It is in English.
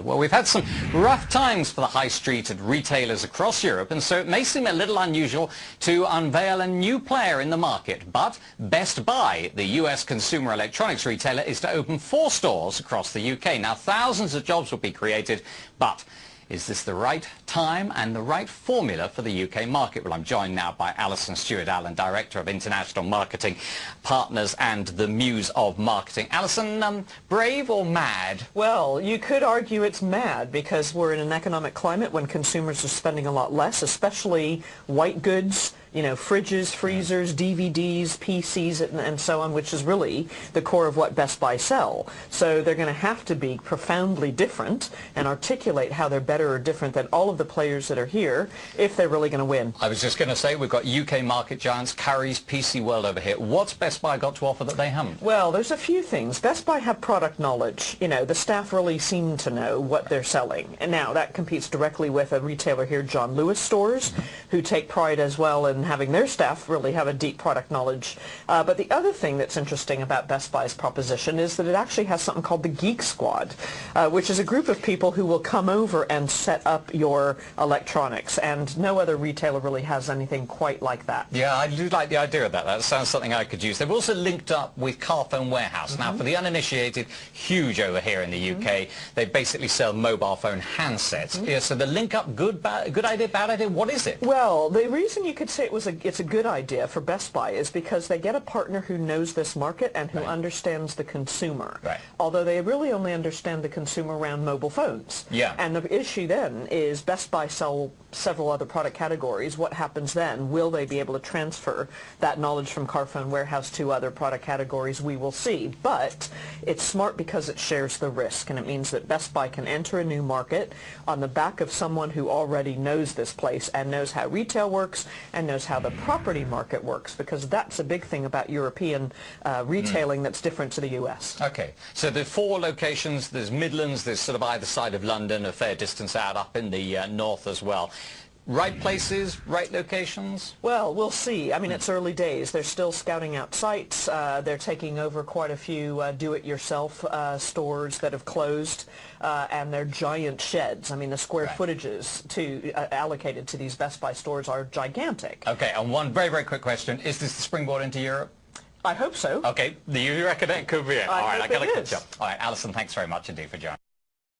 Well, we've had some rough times for the high street and retailers across Europe, and so it may seem a little unusual to unveil a new player in the market. But Best Buy, the US consumer electronics retailer, is to open 4 stores across the UK. Now, thousands of jobs will be created, but is this the right time and the right formula for the UK market? Well, I'm joined now by Alison Stewart-Allen, Director of International Marketing Partners and the Muse of Marketing. Alison, brave or mad? Well, you could argue it's mad because we're in an economic climate when consumers are spending a lot less, especially white goods, fridges, freezers, DVDs, PCs, and so on, which is really the core of what Best Buy sell. So they're going to have to be profoundly different and articulate how they're better or different than all of the players that are here if they're really going to win. I was just going to say, we've got UK market giants, Currys, PC World over here. What's Best Buy got to offer that they haven't? Well, there's a few things. Best Buy have product knowledge. The staff really seem to know what they're selling. And now that competes directly with a retailer here, John Lewis Stores, who take pride as well in having their staff really have a deep product knowledge. But the other thing that's interesting about Best Buy's proposition is that it actually has something called the Geek Squad, which is a group of people who will come over and set up your electronics. And no other retailer really has anything quite like that. Yeah, I do like the idea of that. That sounds something I could use. They've also linked up with Carphone Warehouse. Now, for the uninitiated, huge over here in the UK. They basically sell mobile phone handsets. Yeah, so the link up, good idea, bad idea? What is it? Well, the reason you could say it's a good idea for Best Buy is because they get a partner who knows this market and who understands the consumer. Right. Although they really only understand the consumer around mobile phones. Yeah. And the issue then is Best Buy sell several other product categories. What happens then? Will they be able to transfer that knowledge from Carphone Warehouse to other product categories? We will see. But it's smart because it shares the risk, and it means that Best Buy can enter a new market on the back of someone who already knows this place and knows how retail works and knows how the property market works, because that's a big thing about European retailing that's different to the US. Okay, so the 4 locations, there's Midlands, there's sort of either side of London, a fair distance out up in the north as well. Right places, right locations? Well, we'll see. I mean, it's early days. They're still scouting out sites. They're taking over quite a few do-it-yourself stores that have closed, and they're giant sheds. I mean, the square footages allocated to these Best Buy stores are gigantic. Okay, and one very, very quick question. Is this the springboard into Europe? I hope so. Okay, you reckon it could be it? All right, I got to catch up. All right, Alison, thanks very much indeed for joining.